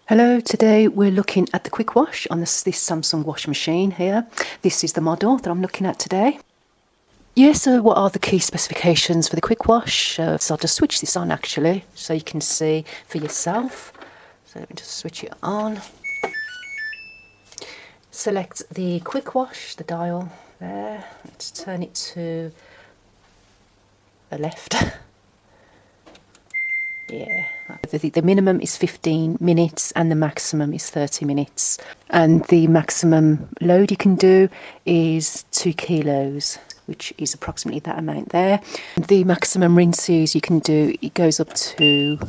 Hello, today we're looking at the quick wash on this Samsung washing machine here. This is the model that I'm looking at today. Yeah, so what are the key specifications for the quick wash? So I'll just switch this on actually, so you can see for yourself. So let me just switch it on. Select the quick wash, the dial there. Let's turn it to the left. Yeah, the minimum is 15 minutes and the maximum is 30 minutes. And the maximum load you can do is 2 kilos, which is approximately that amount there. The maximum rinses you can do, it goes up to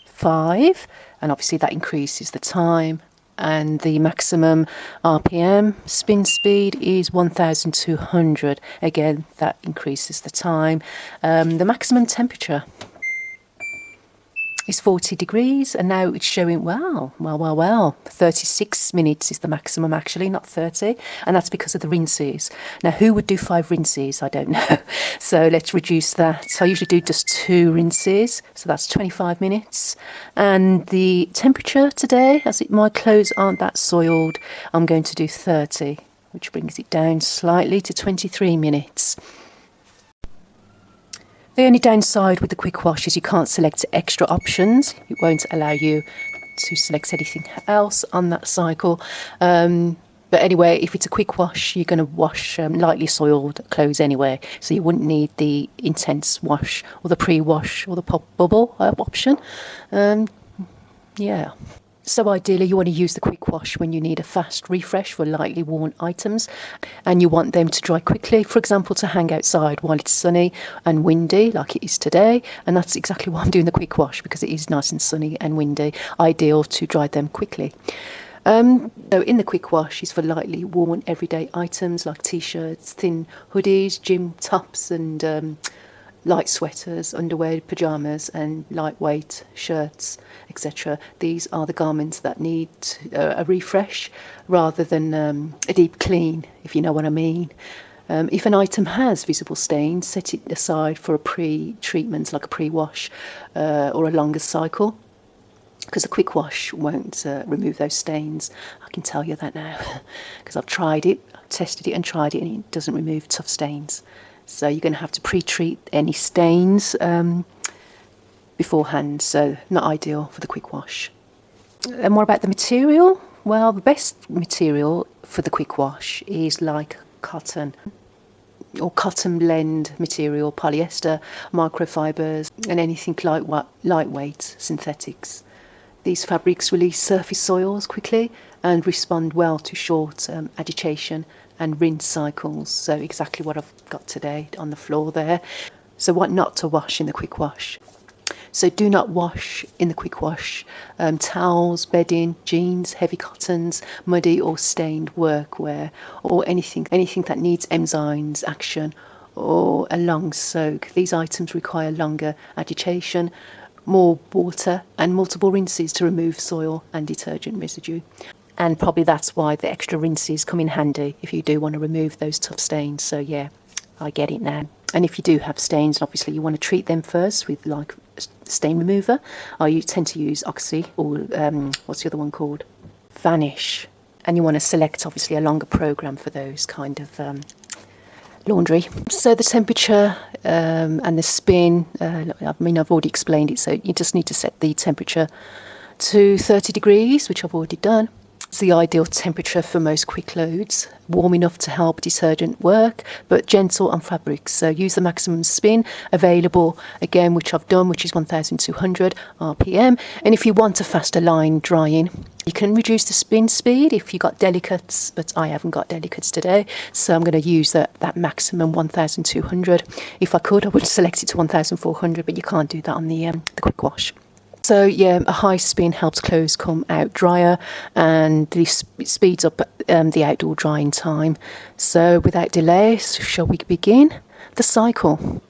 5, and obviously that increases the time. And the maximum RPM spin speed is 1200. Again, that increases the time. The maximum temperature is 40 degrees, and now it's showing, well, 36 minutes is the maximum actually, not 30, and that's because of the rinses. Now, who would do 5 rinses? I don't know. So let's reduce that. So I usually do just 2 rinses, so that's 25 minutes. And the temperature today, as my clothes aren't that soiled, I'm going to do 30, which brings it down slightly to 23 minutes. The only downside with the quick wash is you can't select extra options. It won't allow you to select anything else on that cycle. But anyway, if it's a quick wash, you're going to wash lightly soiled clothes anyway. So you wouldn't need the intense wash or the pre-wash or the pop bubble option. Yeah. So ideally you want to use the quick wash when you need a fast refresh for lightly worn items and you want them to dry quickly, for example to hang outside while it's sunny and windy like it is today, and that's exactly why I'm doing the quick wash, because it is nice and sunny and windy, ideal to dry them quickly. So in the quick wash is for lightly worn everyday items like t-shirts, thin hoodies, gym tops and light sweaters, underwear, pyjamas and lightweight shirts, etc. These are the garments that need a refresh rather than a deep clean, if you know what I mean. If an item has visible stains, set it aside for a pre-treatment like a pre-wash or a longer cycle, because a quick wash won't remove those stains. I can tell you that now because I've tried it, I've tested it and tried it, and it doesn't remove tough stains. So you're going to have to pre-treat any stains beforehand, so not ideal for the quick wash. And what about the material? Well, the best material for the quick wash is like cotton or cotton blend material, polyester, microfibers and anything like lightweight synthetics. These fabrics release surface soils quickly and respond well to short agitation and rinse cycles. So exactly what I've got today on the floor there. So what not to wash in the quick wash? So do not wash in the quick wash towels, bedding, jeans, heavy cottons, muddy or stained workwear, or anything that needs enzymes action or a long soak. These items require longer agitation, more water and multiple rinses to remove soil and detergent residue. And probably that's why the extra rinses come in handy if you do want to remove those tough stains. So yeah, I get it now. And if you do have stains, obviously you want to treat them first with like stain remover. I tend to use Oxy or what's the other one called? Vanish. And you want to select obviously a longer program for those kind of laundry. So the temperature and the spin, I mean I've already explained it, so you just need to set the temperature to 30 degrees, which I've already done. It's the ideal temperature for most quick loads, warm enough to help detergent work, but gentle on fabrics. So use the maximum spin available, again, which I've done, which is 1200 RPM. And if you want a faster line drying, you can reduce the spin speed if you've got delicates, but I haven't got delicates today. So I'm going to use that maximum 1200. If I could, I would select it to 1400, but you can't do that on the quick wash. So yeah, a high spin helps clothes come out drier, and this speeds up the outdoor drying time. So without delay, shall we begin the cycle?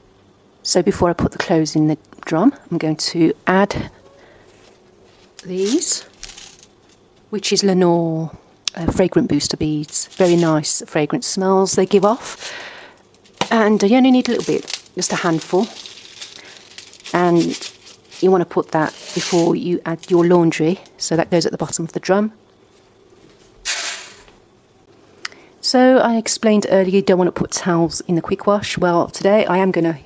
So before I put the clothes in the drum, I'm going to add these, which is Lenore fragrant booster beads. Very nice fragrant smells they give off. And you only need a little bit, just a handful. And you want to put that before you add your laundry, so that goes at the bottom of the drum. So I explained earlier you don't want to put towels in the quick wash. Well, today I am going to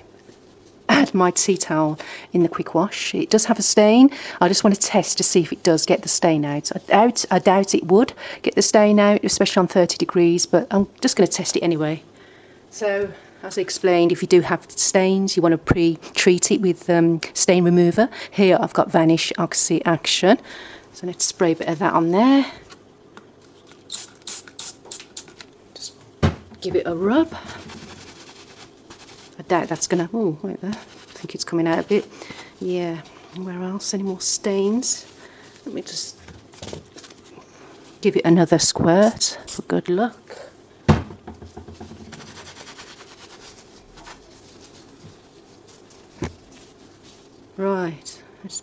add my tea towel in the quick wash. It does have a stain. I just want to test to see if it does get the stain out. I doubt it would get the stain out, especially on 30 degrees, but I'm just going to test it anyway. So, as I explained, if you do have stains, you want to pre-treat it with stain remover. Here I've got Vanish Oxy Action. So let's spray a bit of that on there. Just give it a rub. I doubt that's going to... Oh, right there. I think it's coming out a bit. Yeah. Where else? Any more stains? Let me just give it another squirt for good luck. Right. Let's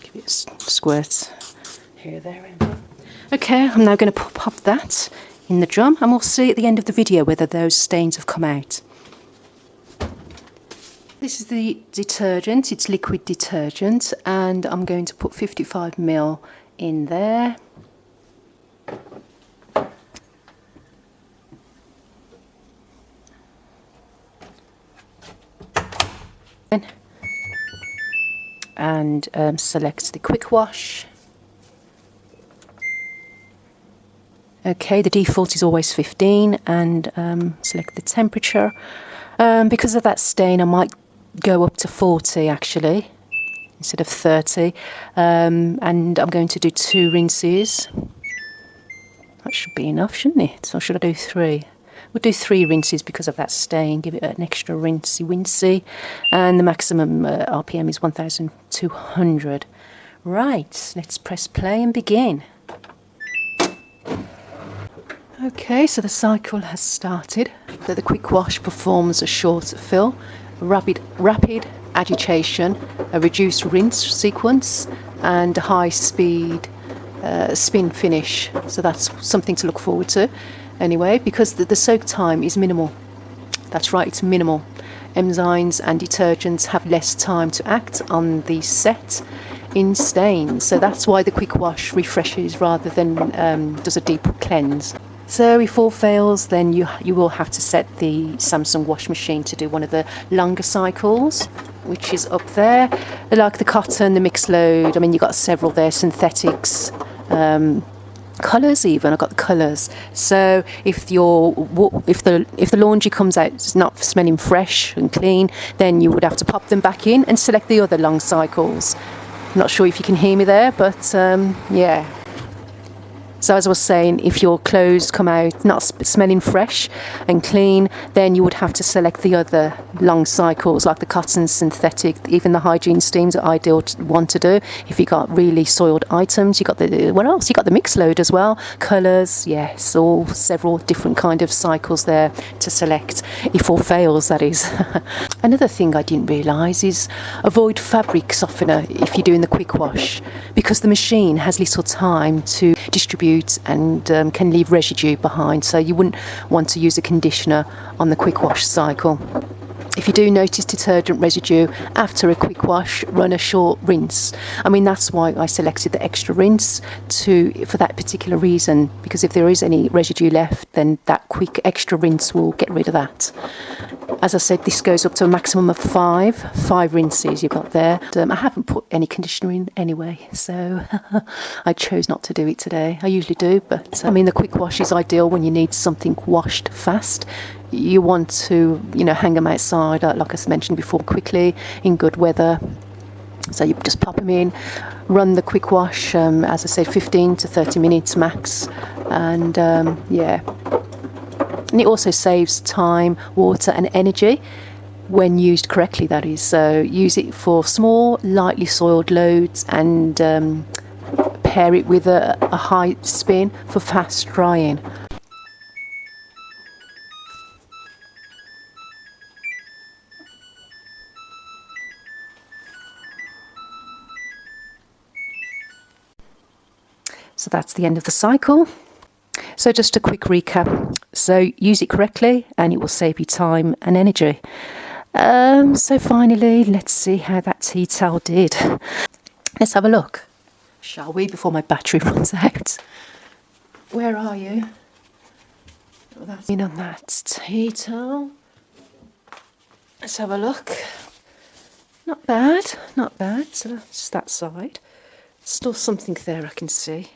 give it a squirt here, there, and there. Okay, I'm now going to pop that in the drum, and we'll see at the end of the video whether those stains have come out. This is the detergent. It's liquid detergent, and I'm going to put 55 ml in there. And select the quick wash. Okay, the default is always 15, and select the temperature. Because of that stain, I might go up to 40 actually, instead of 30. And I'm going to do 2 rinses. That should be enough, shouldn't it? Or should I do 3? We'll do 3 rinses because of that stain, give it an extra rinsey-winsey. And the maximum RPM is 1200. Right, let's press play and begin. Okay, so the cycle has started. So the quick wash performs a short fill, rapid agitation, a reduced rinse sequence, and a high speed spin finish. So that's something to look forward to. Anyway, because the soak time is minimal. That's right, it's minimal. Enzymes and detergents have less time to act on the set in stains. So that's why the quick wash refreshes rather than does a deep cleanse. So if all fails, then you will have to set the Samsung wash machine to do one of the longer cycles, which is up there. Like the cotton, the mixed load, I mean, you've got several there, synthetics, colours even. I've got the colours. So if the laundry comes out it's not smelling fresh and clean, then you would have to pop them back in and select the other long cycles. I'm not sure if you can hear me there, but yeah. So as I was saying, if your clothes come out not smelling fresh and clean, then you would have to select the other long cycles, like the cotton, synthetic, even the hygiene steams are ideal to want to do. If you got really soiled items, you got the, what else? You got the mixed load as well, colours, yes, all several different kind of cycles there to select. If all fails, that is. Another thing I didn't realise is avoid fabric softener if you're doing the quick wash, because the machine has little time to distribute and can leave residue behind, so you wouldn't want to use a conditioner on the quick wash cycle. If you do notice detergent residue after a quick wash, run a short rinse. I mean, that's why I selected the extra rinse for that particular reason, because if there is any residue left, then that quick extra rinse will get rid of that. As I said, this goes up to a maximum of 5 rinses you've got there. I haven't put any conditioner in anyway, so I chose not to do it today. I usually do, but I mean, the quick wash is ideal when you need something washed fast. You want to, hang them outside, like I mentioned before, quickly in good weather. So you just pop them in, run the quick wash, as I said, 15 to 30 minutes max, and yeah. And it also saves time, water and energy when used correctly, that is. So use it for small, lightly soiled loads, and pair it with a high spin for fast drying. So that's the end of the cycle. So just a quick recap. So use it correctly and it will save you time and energy. So finally, let's see how that tea towel did. Let's have a look, shall we, before my battery runs out. Where are you? Oh, that's in on that tea towel. Let's have a look. Not bad, not bad. So that's that side. Still something there I can see.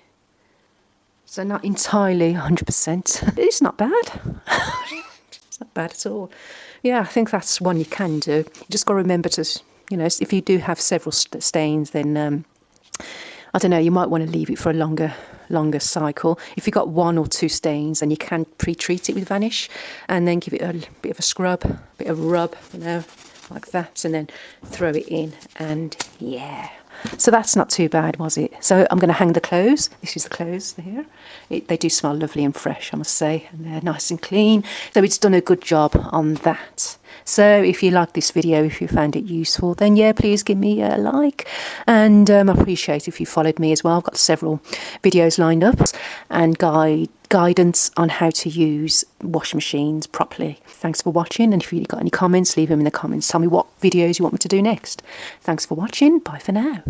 So not entirely 100%. It's not bad. It's not bad at all. Yeah, I think that's one you can do. You just got to remember to, you know, if you do have several stains, then I don't know, you might want to leave it for a longer cycle. If you've got 1 or 2 stains, then you can pre-treat it with Vanish and then give it a bit of a scrub, a bit of a rub, you know, like that, and then throw it in, and yeah. So that's not too bad, was it? So I'm going to hang the clothes. This is the clothes here. They do smell lovely and fresh, I must say, and they're nice and clean. So it's done a good job on that. So if you like this video, if you found it useful, then yeah, please give me a like. And I appreciate if you followed me as well. I've got several videos lined up and guidance on how to use washing machines properly. Thanks for watching, and if you've got any comments, leave them in the comments. Tell me what videos you want me to do next. Thanks for watching. Bye for now.